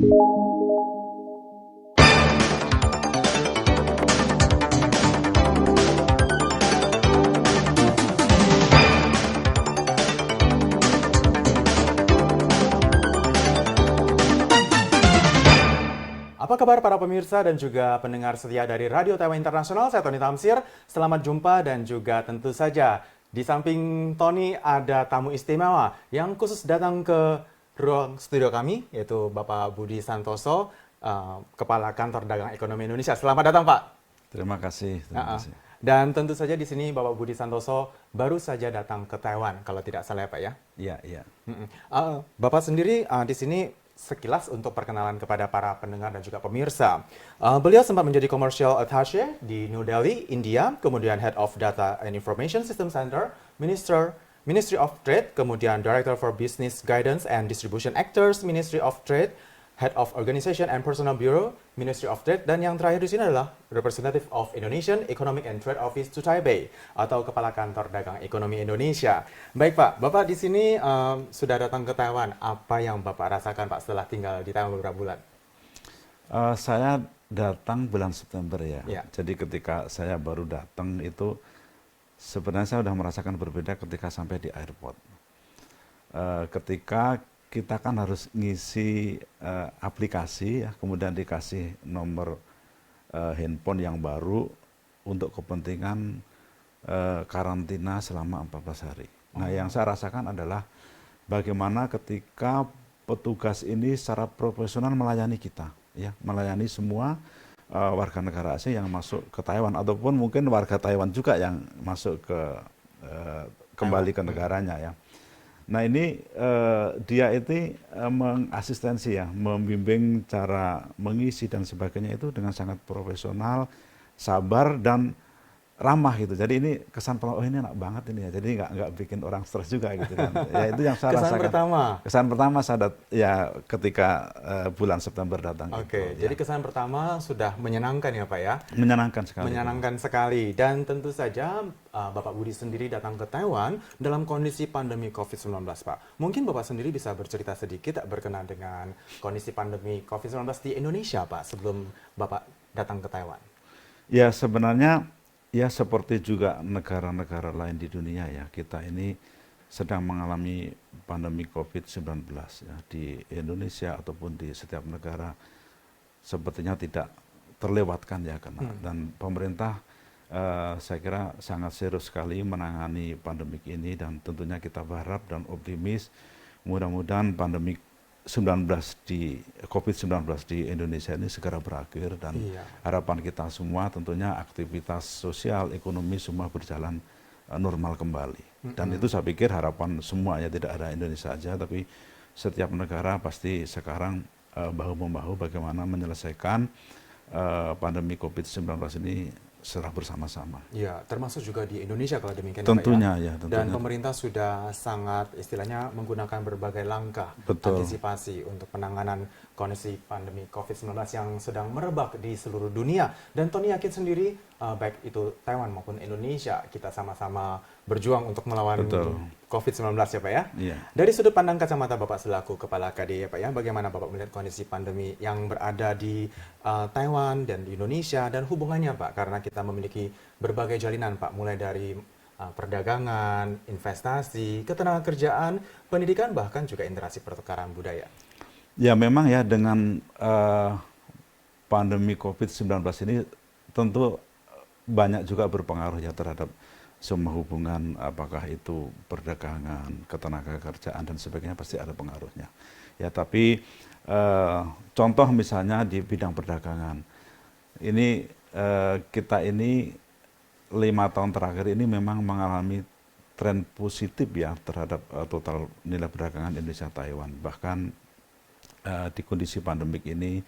Apa kabar para pemirsa dan juga pendengar setia dari Radio Taiwan Internasional? Saya Tony Tamsir. Selamat jumpa dan juga tentu saja di samping Tony ada tamu istimewa yang khusus datang ke ruang studio kami, yaitu Bapak Budi Santoso, Kepala Kantor Dagang Ekonomi Indonesia. Selamat datang, Pak. Terima kasih. Terima kasih. Dan tentu saja di sini Bapak Budi Santoso baru saja datang ke Taiwan, kalau tidak salah ya, Pak ya? Iya, iya. Bapak sendiri di sini sekilas untuk perkenalan kepada para pendengar dan juga pemirsa. Beliau sempat menjadi Commercial Attaché di New Delhi, India, kemudian Head of Data and Information System Center, Ministry of Trade, kemudian Director for Business Guidance and Distribution Actors, Ministry of Trade, Head of Organization and Personnel Bureau, Ministry of Trade, dan yang terakhir di sini adalah Representative of Indonesian Economic and Trade Office to Taipei, atau Kepala Kantor Dagang Ekonomi Indonesia. Baik Pak, Bapak di sini sudah datang ke Taiwan. Apa yang Bapak rasakan Pak setelah tinggal di Taiwan beberapa bulan? Saya datang bulan September ya. Ya. Jadi ketika saya baru datang itu sebenarnya saya sudah merasakan berbeda ketika sampai di airport. Ketika kita kan harus ngisi aplikasi ya, kemudian dikasih nomor handphone yang baru untuk kepentingan karantina selama 14 hari. Nah, yang saya rasakan adalah bagaimana ketika petugas ini secara profesional melayani kita, ya, melayani semua warga negara asing yang masuk ke Taiwan ataupun mungkin warga Taiwan juga yang masuk ke kembali ke negaranya ya. Nah ini dia itu mengasistensi ya, membimbing cara mengisi dan sebagainya itu dengan sangat profesional, sabar dan ramah gitu. Jadi ini kesan oh ini enak banget ini ya. Jadi nggak bikin orang stres juga gitu kan. Ya itu yang saya rasakan. Kesan pertama saya ya ketika bulan September datang. Oke, itu, jadi kesan pertama sudah menyenangkan ya Pak ya? Menyenangkan sekali. Menyenangkan sekali. Dan tentu saja Bapak Budi sendiri datang ke Taiwan dalam kondisi pandemi COVID-19 Pak. Mungkin Bapak sendiri bisa bercerita sedikit berkenaan dengan kondisi pandemi COVID-19 di Indonesia Pak sebelum Bapak datang ke Taiwan. Ya sebenarnya ya seperti juga negara-negara lain di dunia ya, kita ini sedang mengalami pandemi COVID-19 ya, di Indonesia ataupun di setiap negara sepertinya tidak terlewatkan ya karena dan pemerintah saya kira sangat serius sekali menangani pandemik ini dan tentunya kita berharap dan optimis mudah-mudahan pandemi COVID-19 di Indonesia ini segera berakhir dan harapan kita semua tentunya aktivitas sosial, ekonomi semua berjalan normal kembali. Dan itu saya pikir harapan semuanya, tidak ada Indonesia saja, tapi setiap negara pasti sekarang bahu-membahu bagaimana menyelesaikan pandemi COVID-19 ini secara bersama-sama. Ya, termasuk juga di Indonesia kalau demikian tentunya, Pak ya. Ya, tentunya. Dan pemerintah sudah sangat istilahnya menggunakan berbagai langkah antisipasi untuk penanganan kondisi pandemi COVID-19 yang sedang merebak di seluruh dunia. Dan Tony yakin sendiri, baik itu Taiwan maupun Indonesia, kita sama-sama berjuang untuk melawan COVID-19 ya Pak ya. Iya. Dari sudut pandang kacamata Bapak selaku Kepala KD ya Pak ya, bagaimana Bapak melihat kondisi pandemi yang berada di Taiwan dan di Indonesia dan hubungannya Pak, karena kita memiliki berbagai jalinan Pak, mulai dari perdagangan, investasi, ketenagakerjaan, pendidikan, bahkan juga interaksi pertukaran budaya. Ya memang ya dengan pandemi COVID-19 ini tentu banyak juga berpengaruh ya terhadap semua hubungan, apakah itu perdagangan, ketenagakerjaan dan sebagainya pasti ada pengaruhnya. Ya tapi contoh misalnya di bidang perdagangan, ini kita ini 5 tahun terakhir ini memang mengalami tren positif ya terhadap total nilai perdagangan Indonesia-Taiwan. Bahkan di kondisi pandemik ini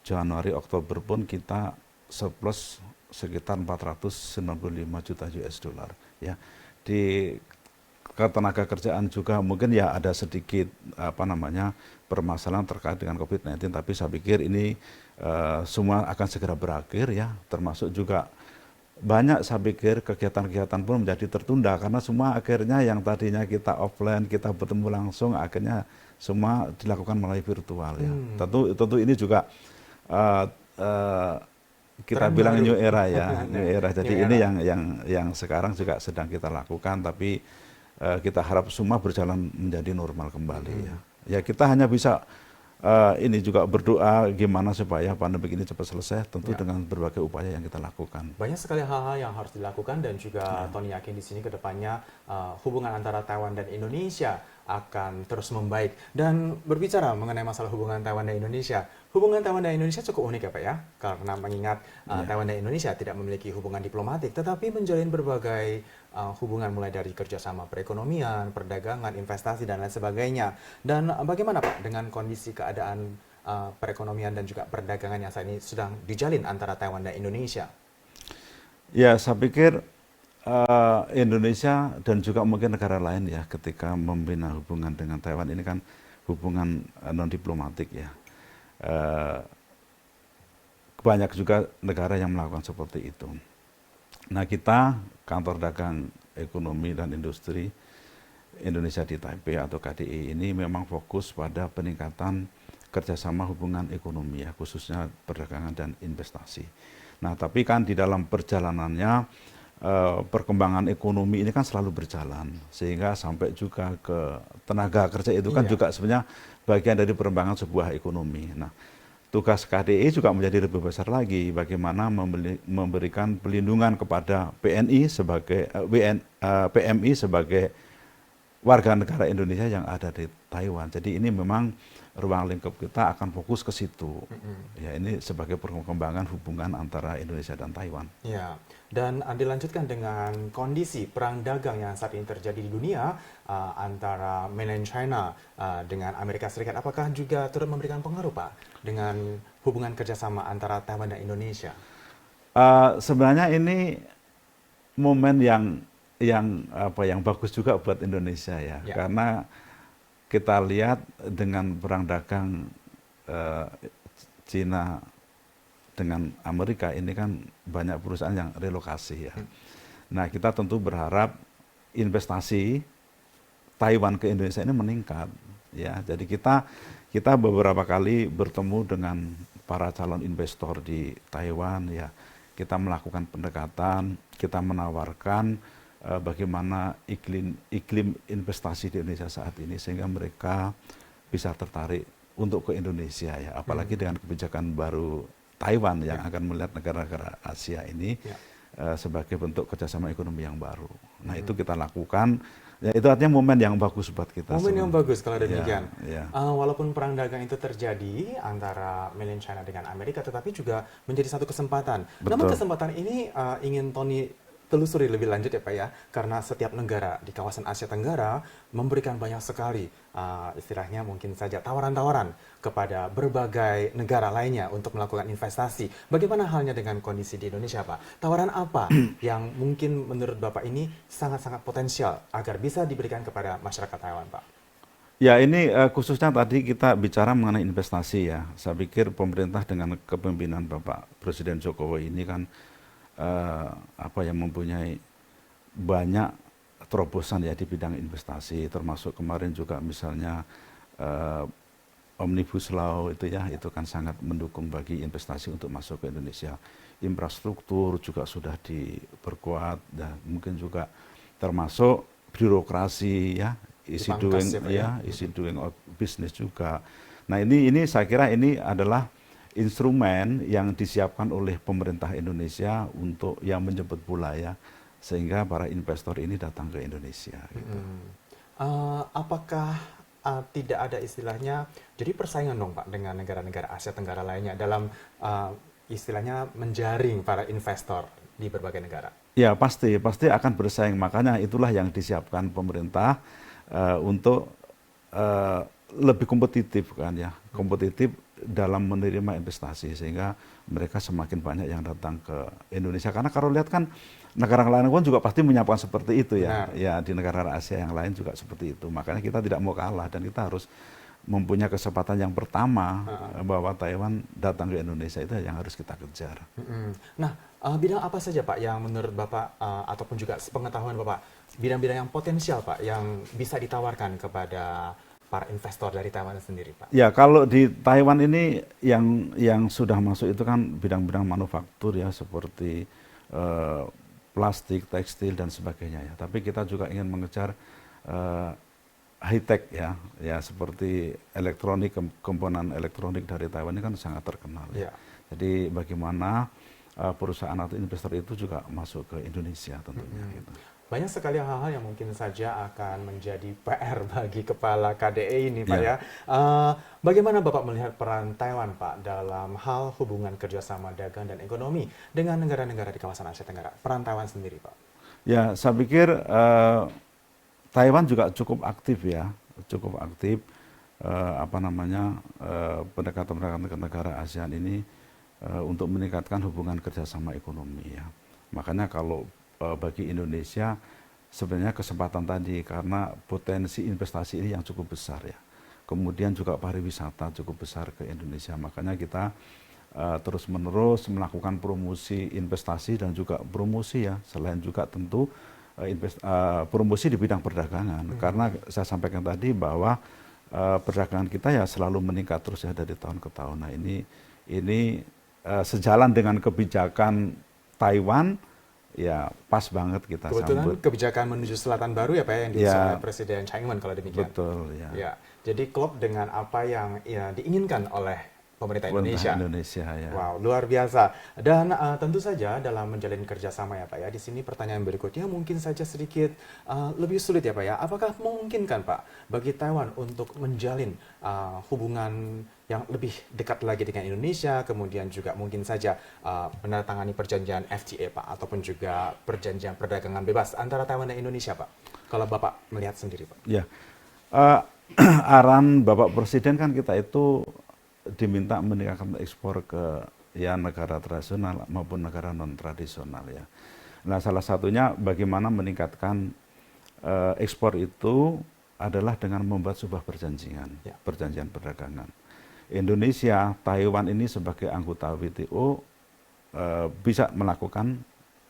Januari Oktober pun kita surplus sekitar 495 juta US dollar ya. Di ketenagakerjaan juga mungkin ya ada sedikit permasalahan terkait dengan COVID-19, tapi saya pikir ini semua akan segera berakhir ya, termasuk juga banyak saya pikir kegiatan-kegiatan pun menjadi tertunda karena semua akhirnya yang tadinya kita offline, kita bertemu langsung, akhirnya semua dilakukan melalui virtual ya. Tentu ini juga eh, eh, kita Tren bilang baru. new era ya, new era. New Jadi ini era. yang sekarang juga sedang kita lakukan, tapi kita harap semua berjalan menjadi normal kembali ya. Ya kita hanya bisa ini juga berdoa gimana supaya pandemi ini cepat selesai, tentu Ya. dengan berbagai upaya yang kita lakukan. Banyak sekali hal-hal yang harus dilakukan dan juga Ya. Tony yakin di sini ke depannya hubungan antara Taiwan dan Indonesia akan terus membaik. Dan berbicara mengenai masalah hubungan Taiwan dan Indonesia, hubungan Taiwan dan Indonesia cukup unik ya Pak ya, karena mengingat Ya. Taiwan dan Indonesia tidak memiliki hubungan diplomatik, tetapi menjalin berbagai hubungan mulai dari kerjasama perekonomian, perdagangan, investasi dan lain sebagainya. Dan bagaimana Pak dengan kondisi keadaan perekonomian dan juga perdagangan yang saat ini sedang dijalin antara Taiwan dan Indonesia? Ya, saya pikir Indonesia dan juga mungkin negara lain ya ketika membina hubungan dengan Taiwan ini kan hubungan non diplomatik ya. Banyak juga negara yang melakukan seperti itu. Nah kita Kantor Dagang Ekonomi dan Industri Indonesia di Taipei atau KDI ini memang fokus pada peningkatan kerjasama hubungan ekonomi ya, khususnya perdagangan dan investasi. Nah tapi kan di dalam perjalanannya perkembangan ekonomi ini kan selalu berjalan sehingga sampai juga ke tenaga kerja itu kan juga sebenarnya bagian dari perkembangan sebuah ekonomi. Nah tugas KDI juga menjadi lebih besar lagi bagaimana memberikan pelindungan kepada PNI sebagai PMI sebagai warga negara Indonesia yang ada di Taiwan. Jadi ini memang ruang lingkup kita akan fokus ke situ. Ya ini sebagai perkembangan hubungan antara Indonesia dan Taiwan. Ya, dan dilanjutkan dengan kondisi perang dagang yang saat ini terjadi di dunia antara mainland China dengan Amerika Serikat. Apakah juga turut memberikan pengaruh Pak dengan hubungan kerjasama antara Taiwan dan Indonesia? Sebenarnya ini momen yang bagus juga buat Indonesia ya. Karena kita lihat dengan perang dagang Cina dengan Amerika ini kan banyak perusahaan yang relokasi ya. Nah kita tentu berharap investasi Taiwan ke Indonesia ini meningkat ya. Jadi kita beberapa kali bertemu dengan para calon investor di Taiwan ya. Kita melakukan pendekatan, kita menawarkan bagaimana iklim investasi di Indonesia saat ini sehingga mereka bisa tertarik untuk ke Indonesia ya, apalagi dengan kebijakan baru Taiwan yang akan melihat negara-negara Asia ini sebagai bentuk kerjasama ekonomi yang baru. Nah itu kita lakukan, ya itu artinya momen yang bagus buat kita. Momen yang bagus kalau demikian. Walaupun perang dagang itu terjadi antara mainland China dengan Amerika, tetapi juga menjadi satu kesempatan. Betul. Namun kesempatan ini ingin Tony telusuri lebih lanjut ya Pak ya, karena setiap negara di kawasan Asia Tenggara memberikan banyak sekali istilahnya mungkin saja tawaran-tawaran kepada berbagai negara lainnya untuk melakukan investasi. Bagaimana halnya dengan kondisi di Indonesia Pak? Tawaran apa yang mungkin menurut Bapak ini sangat-sangat potensial agar bisa diberikan kepada masyarakat Taiwan Pak? Ya ini khususnya tadi kita bicara mengenai investasi ya. Saya pikir pemerintah dengan kepemimpinan Bapak Presiden Jokowi ini kan mempunyai banyak terobosan ya di bidang investasi, termasuk kemarin juga misalnya Omnibus Law itu ya, itu kan sangat mendukung bagi investasi untuk masuk ke Indonesia. Infrastruktur juga sudah diperkuat dan mungkin juga termasuk birokrasi ya, easy doing business juga. Nah ini saya kira ini adalah instrumen yang disiapkan oleh pemerintah Indonesia untuk yang menjemput bola ya, sehingga para investor ini datang ke Indonesia. Gitu. Apakah tidak ada istilahnya, jadi persaingan dong Pak dengan negara-negara Asia Tenggara lainnya dalam istilahnya menjaring para investor di berbagai negara? Ya pasti akan bersaing, makanya itulah yang disiapkan pemerintah untuk lebih kompetitif kan ya, kompetitif dalam menerima investasi sehingga mereka semakin banyak yang datang ke Indonesia. Karena kalau lihat kan negara lain pun juga pasti menyiapkan seperti itu ya. Ya di negara Asia yang lain juga seperti itu. Makanya kita tidak mau kalah dan kita harus mempunyai kesempatan yang pertama bahwa Taiwan datang ke Indonesia itu yang harus kita kejar. Nah, bidang apa saja Pak yang menurut Bapak ataupun juga sepengetahuan Bapak bidang-bidang yang potensial Pak yang bisa ditawarkan kepada para investor dari Taiwan sendiri Pak? Ya, kalau di Taiwan ini yang sudah masuk itu kan bidang-bidang manufaktur ya, seperti plastik, tekstil dan sebagainya ya. Tapi kita juga ingin mengejar high tech ya, seperti elektronik, komponen elektronik dari Taiwan ini kan sangat terkenal ya. Jadi bagaimana perusahaan atau investor itu juga masuk ke Indonesia tentunya. Gitu. Banyak sekali hal-hal yang mungkin saja akan menjadi PR bagi kepala KDE ini Pak ya. Bagaimana Bapak melihat peran Taiwan Pak dalam hal hubungan kerjasama dagang dan ekonomi dengan negara-negara di kawasan Asia Tenggara? Peran Taiwan sendiri Pak? Ya, saya pikir Taiwan juga cukup aktif ya, cukup aktif pendekatan-pendekatan ke negara ASEAN ini untuk meningkatkan hubungan kerjasama ekonomi ya. Makanya kalau bagi Indonesia sebenarnya kesempatan tadi karena potensi investasi ini yang cukup besar ya. Kemudian juga pariwisata cukup besar ke Indonesia. Makanya kita terus-menerus melakukan promosi investasi dan juga promosi ya. Selain juga tentu promosi di bidang perdagangan. Karena saya sampaikan tadi bahwa perdagangan kita ya selalu meningkat terus ya dari tahun ke tahun. Nah ini sejalan dengan kebijakan Taiwan. Ya pas banget kita kebetulan sambut. Kebijakan menuju selatan baru ya Pak yang diusung oleh Presiden Chang Ing-wen kalau demikian. Betul ya. Jadi klop dengan apa yang diinginkan oleh pemerintah Indonesia. Ya. Wow, luar biasa. Dan tentu saja dalam menjalin kerjasama ya Pak ya, di sini pertanyaan berikutnya mungkin saja sedikit lebih sulit ya Pak ya. Apakah memungkinkan Pak bagi Taiwan untuk menjalin hubungan yang lebih dekat lagi dengan Indonesia, kemudian juga mungkin saja menandatangani perjanjian FTA Pak, ataupun juga perjanjian perdagangan bebas antara Taiwan dan Indonesia Pak? Kalau Bapak melihat sendiri Pak. Ya, arahan Bapak Presiden kan kita itu diminta meningkatkan ekspor ke ya negara tradisional maupun negara non tradisional ya. Nah salah satunya bagaimana meningkatkan ekspor itu adalah dengan membuat sebuah perjanjian perdagangan. Indonesia, Taiwan ini sebagai anggota WTO bisa melakukan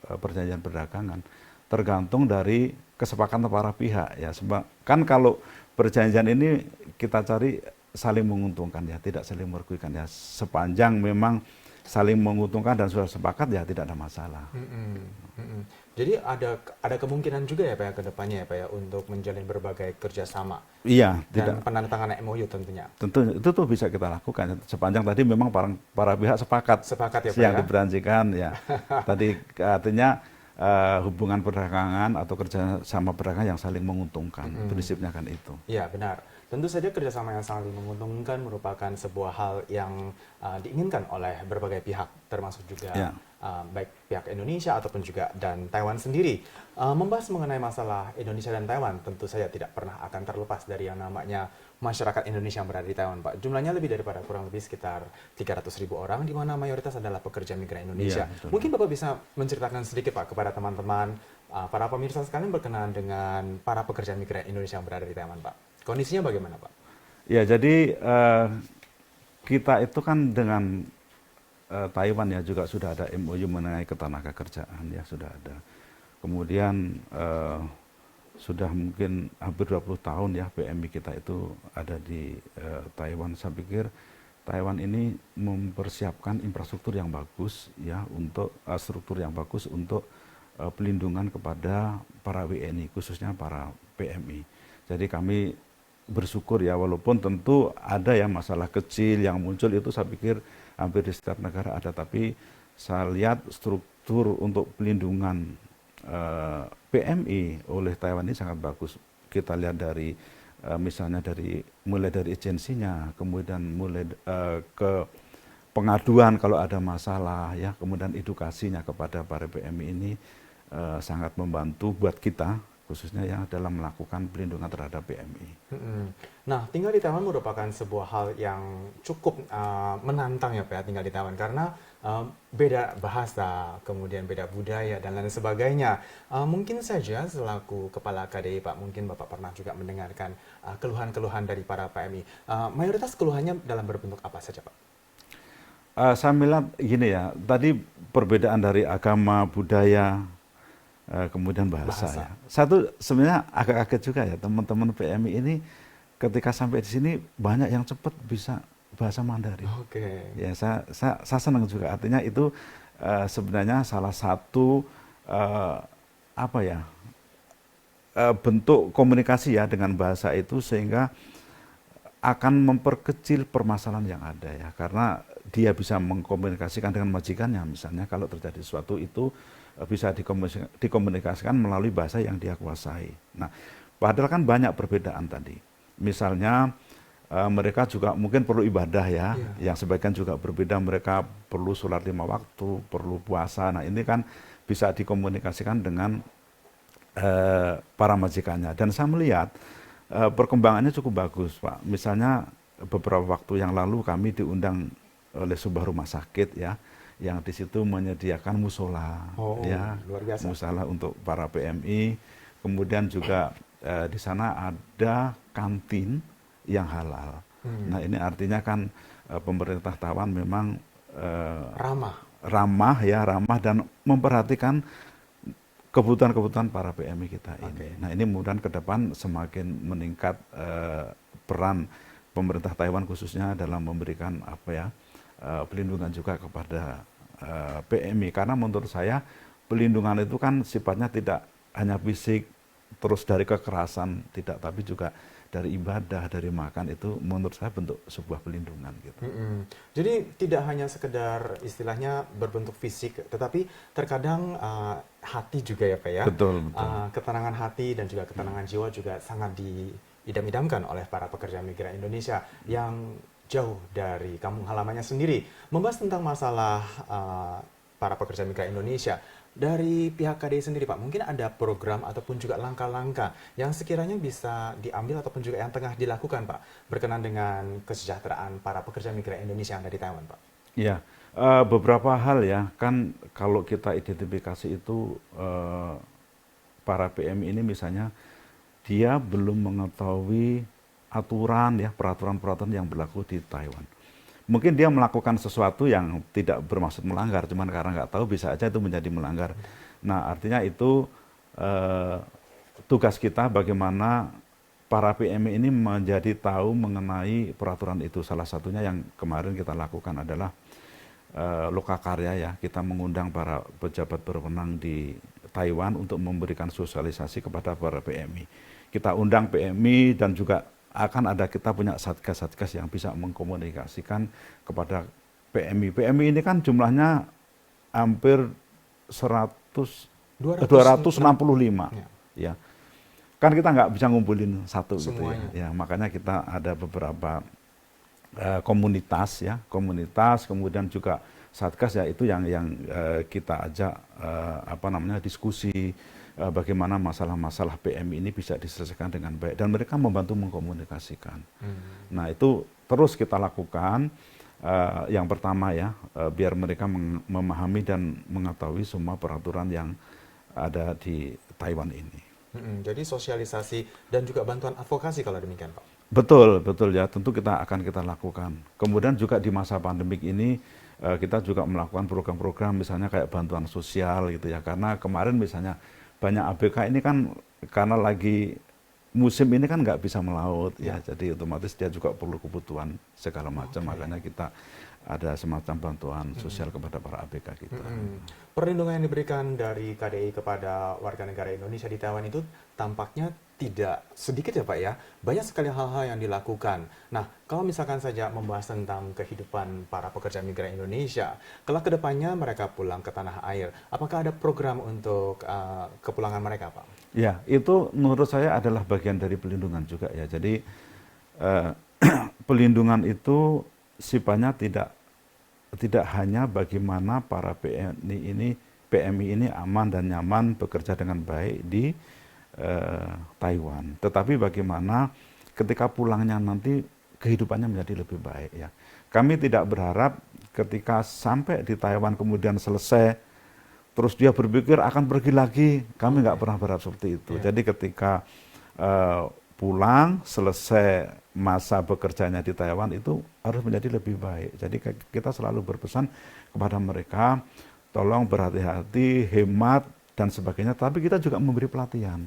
perjanjian perdagangan tergantung dari kesepakatan para pihak ya. Sebab kan kalau perjanjian ini kita cari saling menguntungkan ya, tidak saling merugikan ya. Sepanjang memang saling menguntungkan dan sudah sepakat ya tidak ada masalah. Jadi ada kemungkinan juga ya Pak ya ke depannya ya Pak ya untuk menjalin berbagai kerjasama. Iya, dan penandatanganan MOU tentunya. Tentu itu tuh bisa kita lakukan sepanjang tadi memang para pihak sepakat ya Pak yang ya? Diberanjikan ya. Tadi artinya hubungan perdagangan atau kerjasama perdagangan yang saling menguntungkan. Prinsipnya kan itu. Iya benar. Tentu saja kerjasama yang saling menguntungkan merupakan sebuah hal yang diinginkan oleh berbagai pihak, termasuk juga baik pihak Indonesia ataupun juga dan Taiwan sendiri. Membahas mengenai masalah Indonesia dan Taiwan, tentu saja tidak pernah akan terlepas dari yang namanya masyarakat Indonesia yang berada di Taiwan, Pak. Jumlahnya lebih daripada kurang lebih sekitar 300.000 orang, di mana mayoritas adalah pekerja migran Indonesia. Mungkin Bapak bisa menceritakan sedikit, Pak, kepada teman-teman, para pemirsa sekalian berkenaan dengan para pekerja migran Indonesia yang berada di Taiwan, Pak. Kondisinya bagaimana Pak? Ya jadi kita itu kan dengan Taiwan ya juga sudah ada MOU mengenai ketenaga kerjaan ya sudah ada. Kemudian sudah mungkin hampir 20 tahun ya PMI kita itu ada di Taiwan. Saya pikir Taiwan ini mempersiapkan infrastruktur yang bagus ya untuk struktur yang bagus untuk pelindungan kepada para WNI khususnya para PMI. Jadi kami bersyukur ya walaupun tentu ada ya masalah kecil yang muncul itu saya pikir hampir di setiap negara ada, tapi saya lihat struktur untuk pelindungan PMI oleh Taiwan ini sangat bagus. Kita lihat dari misalnya mulai dari agensinya, kemudian mulai ke pengaduan kalau ada masalah ya, kemudian edukasinya kepada para PMI ini sangat membantu buat kita khususnya yang dalam melakukan pelindungan terhadap PMI. Nah, tinggal di Taiwan merupakan sebuah hal yang cukup menantang ya Pak ya, tinggal di Taiwan karena beda bahasa, kemudian beda budaya dan lain sebagainya. Mungkin saja selaku Kepala KDI Pak, mungkin Bapak pernah juga mendengarkan keluhan-keluhan dari para PMI. Mayoritas keluhannya dalam berbentuk apa saja Pak? Saya melihat gini ya, tadi perbedaan dari agama, budaya, kemudian bahasa ya. Satu sebenarnya agak kaget juga ya teman-teman PMI ini ketika sampai di sini banyak yang cepat bisa bahasa Mandarin. Oke. Ya saya senang juga artinya itu sebenarnya salah satu apa ya bentuk komunikasi ya dengan bahasa itu sehingga akan memperkecil permasalahan yang ada ya karena dia bisa mengkomunikasikan dengan majikannya misalnya kalau terjadi sesuatu itu bisa dikomunikasikan melalui bahasa yang dia kuasai. Nah, padahal kan banyak perbedaan tadi. Misalnya mereka juga mungkin perlu ibadah ya, yang sebagian juga berbeda. Mereka perlu sholat 5 waktu, perlu puasa. Nah, ini kan bisa dikomunikasikan dengan para majikannya. Dan saya melihat perkembangannya cukup bagus, Pak. Misalnya beberapa waktu yang lalu kami diundang oleh sebuah rumah sakit ya, yang di situ menyediakan musola, ya, luar biasa. musola untuk para PMI. Kemudian juga di sana ada kantin yang halal. Nah ini artinya kan pemerintah Taiwan memang ramah dan memperhatikan kebutuhan-kebutuhan para PMI kita ini. Nah ini mudah-mudahan ke depan semakin meningkat peran pemerintah Taiwan khususnya dalam memberikan pelindungan juga kepada PMI karena menurut saya pelindungan itu kan sifatnya tidak hanya fisik terus dari kekerasan tidak tapi juga dari ibadah dari makan itu menurut saya bentuk sebuah pelindungan gitu. Jadi tidak hanya sekedar istilahnya berbentuk fisik tetapi terkadang hati juga ya Pak ya. Betul. Ketenangan hati dan juga ketenangan jiwa juga sangat diidam-idamkan oleh para pekerja migran Indonesia yang jauh dari kampung halamannya sendiri. Membahas tentang masalah para pekerja migran Indonesia, dari pihak KDI sendiri Pak, mungkin ada program ataupun juga langkah-langkah yang sekiranya bisa diambil ataupun juga yang tengah dilakukan Pak, berkenaan dengan kesejahteraan para pekerja migran Indonesia yang ada di Taiwan Pak? Ya, beberapa hal ya, kan kalau kita identifikasi itu para PMI ini misalnya dia belum mengetahui aturan ya peraturan-peraturan yang berlaku di Taiwan. Mungkin dia melakukan sesuatu yang tidak bermaksud melanggar, cuman karena nggak tahu bisa aja itu menjadi melanggar. Nah artinya itu tugas kita bagaimana para PMI ini menjadi tahu mengenai peraturan itu. Salah satunya yang kemarin kita lakukan adalah Lokakarya ya, kita mengundang para pejabat berwenang di Taiwan untuk memberikan sosialisasi kepada para PMI. Kita undang PMI dan juga akan ada kita punya satgas-satgas yang bisa mengkomunikasikan kepada PMI. PMI ini kan jumlahnya hampir 265 ya. Kan kita nggak bisa ngumpulin satu gitu ya. Makanya kita ada beberapa komunitas kemudian juga satgas ya itu yang kita ajak diskusi bagaimana masalah-masalah PMI ini bisa diselesaikan dengan baik dan mereka membantu mengkomunikasikan. Nah itu terus kita lakukan yang pertama ya biar mereka memahami dan mengetahui semua peraturan yang ada di Taiwan ini. Jadi sosialisasi dan juga bantuan advokasi kalau demikian Pak? Betul ya tentu kita lakukan. Kemudian juga di masa pandemik ini kita juga melakukan program-program misalnya kayak bantuan sosial gitu ya karena kemarin misalnya banyak ABK ini kan karena lagi musim ini kan nggak bisa melaut ya jadi otomatis dia juga perlu kebutuhan segala macam makanya kita ada semacam bantuan sosial kepada para ABK kita. Perlindungan yang diberikan dari KDI kepada warga negara Indonesia di Taiwan itu tampaknya tidak sedikit ya Pak ya, banyak sekali hal-hal yang dilakukan. Nah, kalau misalkan saja membahas tentang kehidupan para pekerja migran Indonesia, kelak kedepannya mereka pulang ke tanah air, apakah ada program untuk kepulangan mereka Pak? Ya, itu menurut saya adalah bagian dari pelindungan juga ya. Jadi pelindungan itu sifatnya tidak hanya bagaimana para PMI ini aman dan nyaman bekerja dengan baik di Taiwan. Tetapi bagaimana ketika pulangnya nanti kehidupannya menjadi lebih baik ya. Kami tidak berharap ketika sampai di Taiwan kemudian selesai terus dia berpikir akan pergi lagi. Kami nggak pernah berharap seperti itu. Jadi ketika pulang selesai masa bekerjanya di Taiwan itu harus menjadi lebih baik. Jadi kita selalu berpesan kepada mereka, tolong berhati-hati, hemat dan sebagainya. Tapi kita juga memberi pelatihan.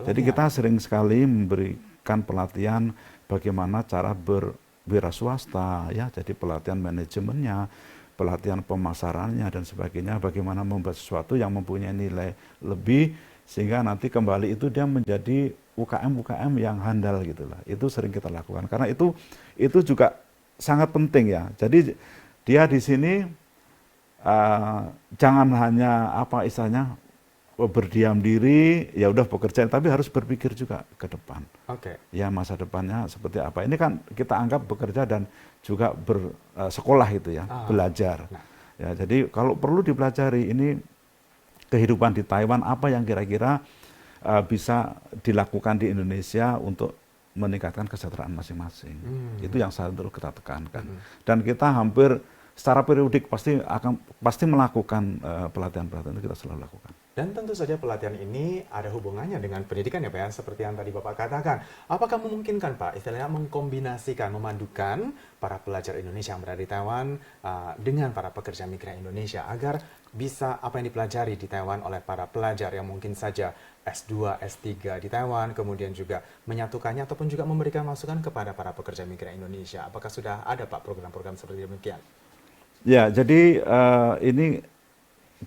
Jadi kita sering sekali memberikan pelatihan bagaimana cara berwira swasta, ya. Jadi pelatihan manajemennya, pelatihan pemasarannya dan sebagainya. Bagaimana membuat sesuatu yang mempunyai nilai lebih sehingga nanti kembali itu dia menjadi UKM yang handal gitulah. Itu sering kita lakukan karena itu juga sangat penting ya. Jadi dia di sini jangan hanya apa istilahnya berdiam diri ya udah bekerja, tapi harus berpikir juga ke depan. Ya masa depannya seperti apa. Ini kan kita anggap bekerja dan juga bersekolah itu ya, belajar. Ya jadi kalau perlu dipelajari ini kehidupan di Taiwan apa yang kira-kira bisa dilakukan di Indonesia untuk meningkatkan kesejahteraan masing-masing. Itu yang selalu kita tekankan. Dan kita hampir secara periodik pasti melakukan pelatihan-pelatihan itu kita selalu lakukan. Dan tentu saja pelatihan ini ada hubungannya dengan pendidikan ya Pak ya, seperti yang tadi Bapak katakan. Apakah memungkinkan Pak, istilahnya mengkombinasikan, memadukan para pelajar Indonesia yang berada di Taiwan dengan para pekerja migran Indonesia agar bisa apa yang dipelajari di Taiwan oleh para pelajar yang mungkin saja S2, S3 di Taiwan, kemudian juga menyatukannya ataupun juga memberikan masukan kepada para pekerja migran Indonesia. Apakah sudah ada Pak program-program seperti demikian? Ya, jadi ini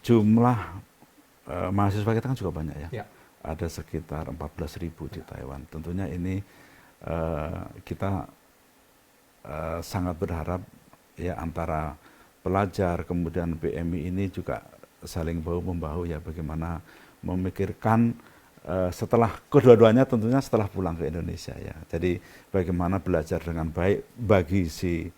jumlah mahasiswa kita kan juga banyak ya. Ada sekitar 14.000 di Taiwan. Tentunya ini kita sangat berharap ya antara pelajar kemudian PMI ini juga saling bahu-membahu ya bagaimana memikirkan setelah kedua-duanya tentunya setelah pulang ke Indonesia ya. Jadi bagaimana belajar dengan baik bagi si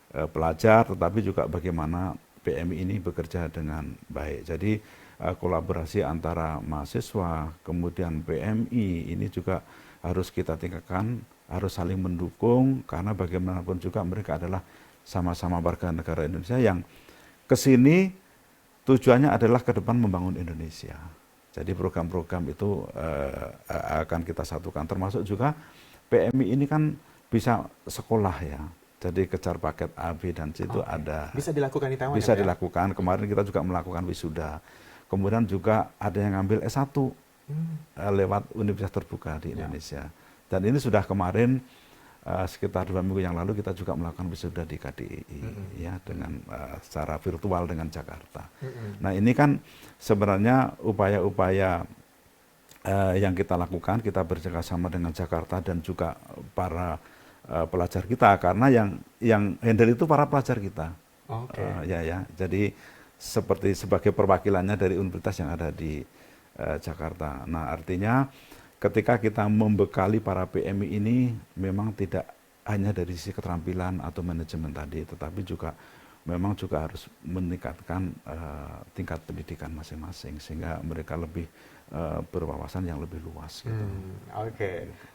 pelajar tetapi juga bagaimana PMI ini bekerja dengan baik. Jadi kolaborasi antara mahasiswa, kemudian PMI ini juga harus kita tingkatkan, harus saling mendukung karena bagaimanapun juga mereka adalah sama-sama warga negara Indonesia yang kesini tujuannya adalah ke depan membangun Indonesia. Jadi program-program itu akan kita satukan, termasuk juga PMI ini kan bisa sekolah ya. Jadi kejar paket A, B, dan C itu ada. Bisa dilakukan di Taiwan bisa ya? Dilakukan. Kemarin kita juga melakukan wisuda. Kemudian juga ada yang ngambil S1 lewat Universitas Terbuka di Indonesia. Dan ini sudah kemarin sekitar 2 minggu yang lalu kita juga melakukan wisuda di KDII ya dengan secara virtual dengan Jakarta. Nah ini kan sebenarnya upaya-upaya yang kita lakukan, kita bekerjasama dengan Jakarta dan juga para pelajar kita karena yang handle itu para pelajar kita. Ya. Jadi seperti sebagai perwakilannya dari universitas yang ada di Jakarta. Nah artinya ketika kita membekali para PMI ini memang tidak hanya dari sisi keterampilan atau manajemen tadi, tetapi juga memang juga harus meningkatkan tingkat pendidikan masing-masing sehingga mereka lebih berwawasan yang lebih luas. Gitu.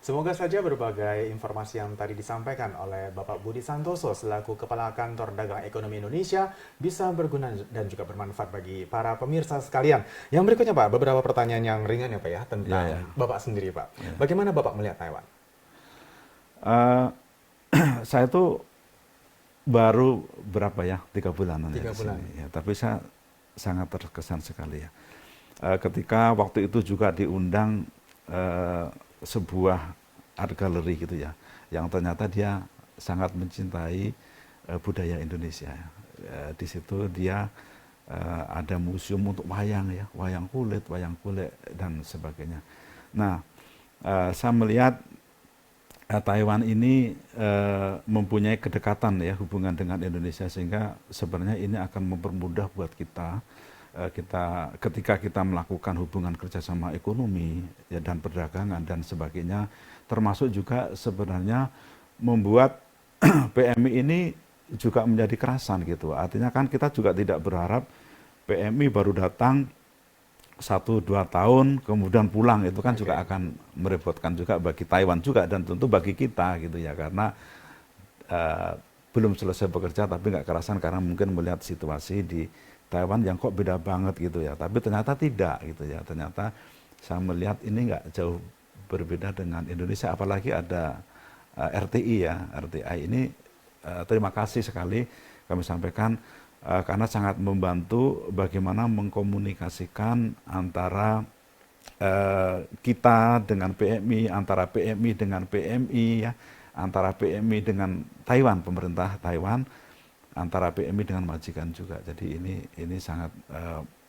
Semoga saja berbagai informasi yang tadi disampaikan oleh Bapak Budi Santoso selaku Kepala Kantor Dagang Ekonomi Indonesia bisa berguna dan juga bermanfaat bagi para pemirsa sekalian. Yang berikutnya Pak, beberapa pertanyaan yang ringan ya Pak ya tentang Bapak sendiri Pak. Bagaimana Bapak melihat Taiwan? Saya tuh baru berapa ya 3 bulanan 3 bulan. Sini, ya. Tapi saya sangat terkesan sekali ya. Ketika waktu itu juga diundang sebuah art gallery gitu ya, yang ternyata dia sangat mencintai budaya Indonesia. Di situ dia ada museum untuk wayang ya, wayang kulit dan sebagainya. Nah, saya melihat Taiwan ini mempunyai kedekatan ya hubungan dengan Indonesia sehingga sebenarnya ini akan mempermudah buat kita ketika kita melakukan hubungan kerjasama ekonomi ya, dan perdagangan dan sebagainya, termasuk juga sebenarnya membuat PMI ini juga menjadi kerasan gitu. Artinya kan kita juga tidak berharap PMI baru datang 1-2 tahun kemudian pulang, itu kan juga Oke. akan merepotkan juga bagi Taiwan juga dan tentu bagi kita gitu ya, karena eh, belum selesai bekerja tapi nggak kerasan karena mungkin melihat situasi di Taiwan yang kok beda banget gitu ya, tapi ternyata tidak gitu ya, ternyata saya melihat ini nggak jauh berbeda dengan Indonesia, apalagi ada RTI ya, RTI ini terima kasih sekali kami sampaikan karena sangat membantu bagaimana mengkomunikasikan antara kita dengan PMI, antara PMI dengan PMI ya, antara PMI dengan Taiwan, pemerintah Taiwan, antara PMI dengan majikan juga. Jadi ini sangat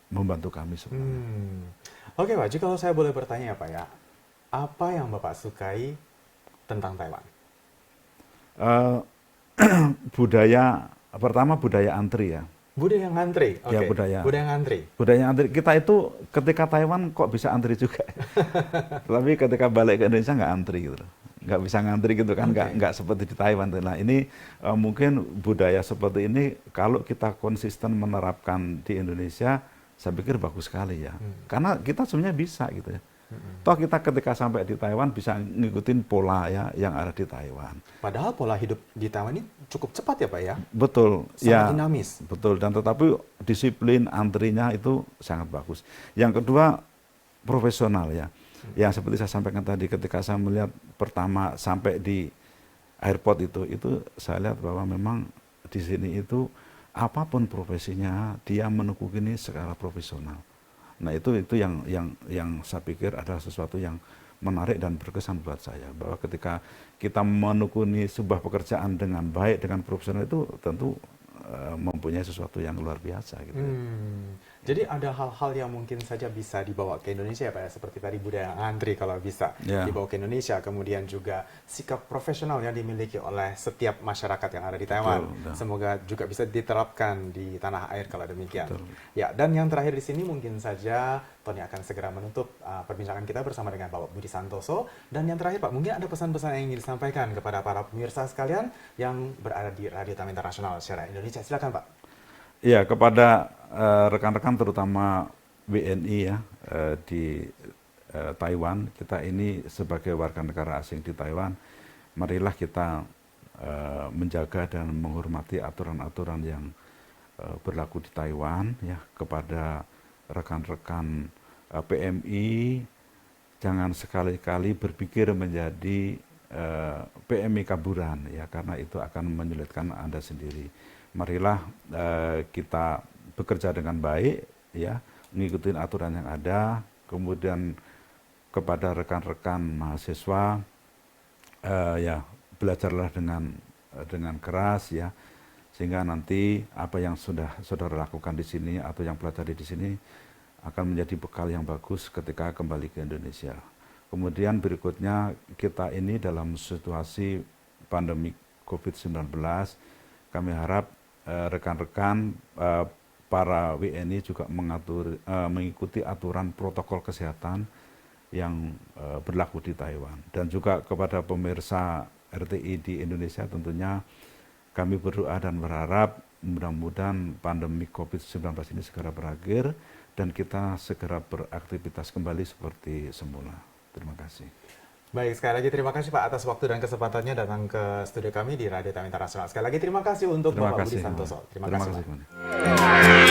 membantu kami sebenarnya. Oke Pak, Ji, kalau saya boleh bertanya ya Pak ya, apa yang Bapak sukai tentang Taiwan? Eh, budaya pertama budaya antri ya. Budaya ngantri, Ya oke. Budaya ngantri. budaya antri kita itu ketika Taiwan kok bisa antri juga. Tapi ketika balik ke Indonesia nggak antri gitu loh. Nggak bisa ngantri gitu kan, Oke. nggak seperti di Taiwan. Nah ini mungkin budaya seperti ini kalau kita konsisten menerapkan di Indonesia, saya pikir bagus sekali ya. Karena kita sebenarnya bisa gitu ya. Toh kita ketika sampai di Taiwan bisa ngikutin pola ya yang ada di Taiwan. Padahal pola hidup di Taiwan ini cukup cepat ya Pak ya? Betul, Sangat ya dinamis. betul. Dan tetapi disiplin antrinya itu sangat bagus. Yang kedua profesional ya. Yang seperti saya sampaikan tadi ketika saya melihat pertama sampai di airport itu saya lihat bahwa memang di sini itu apapun profesinya dia menekuni secara profesional. Nah itu yang saya pikir adalah sesuatu yang menarik dan berkesan buat saya bahwa ketika kita menekuni sebuah pekerjaan dengan baik dengan profesional itu tentu mempunyai sesuatu yang luar biasa gitu ya. Jadi ada hal-hal yang mungkin saja bisa dibawa ke Indonesia ya Pak ya, seperti tadi budaya ngantri kalau bisa Ya, dibawa ke Indonesia, kemudian juga sikap profesional yang dimiliki oleh setiap masyarakat yang ada di Taiwan. betul, betul, Semoga juga bisa diterapkan di tanah air kalau demikian. betul. Ya, dan yang terakhir di sini mungkin saja Tony akan segera menutup perbincangan kita bersama dengan Bapak Budi Santoso. Dan yang terakhir Pak, mungkin ada pesan-pesan yang ingin disampaikan kepada para pemirsa sekalian yang berada di Radio Taiwan Internasional secara Indonesia. Silakan Pak. Ya, kepada rekan-rekan terutama WNI ya di Taiwan, kita ini sebagai warga negara asing di Taiwan, marilah kita menjaga dan menghormati aturan-aturan yang berlaku di Taiwan ya, kepada rekan-rekan PMI jangan sekali-kali berpikir menjadi PMI kaburan ya, karena itu akan menyulitkan Anda sendiri. Marilah kita bekerja dengan baik ya, mengikuti aturan yang ada, kemudian kepada rekan-rekan mahasiswa ya belajarlah dengan keras ya, sehingga nanti apa yang sudah saudara lakukan di sini atau yang pelajari di sini akan menjadi bekal yang bagus ketika kembali ke Indonesia. Kemudian berikutnya kita ini dalam situasi pandemi COVID-19, kami harap rekan-rekan para WNI juga mengikuti aturan protokol kesehatan yang berlaku di Taiwan. Dan juga kepada pemirsa RTI di Indonesia tentunya kami berdoa dan berharap mudah-mudahan pandemi COVID-19 ini segera berakhir dan kita segera beraktivitas kembali seperti semula. Terima kasih. Baik, sekali lagi terima kasih Pak atas waktu dan kesempatannya datang ke studio kami di Radio Taiwan Internasional. Sekali lagi terima kasih untuk Terima Bapak Budi kasih. Santoso. Terima Terima kasih kasih. Pak. Kembali.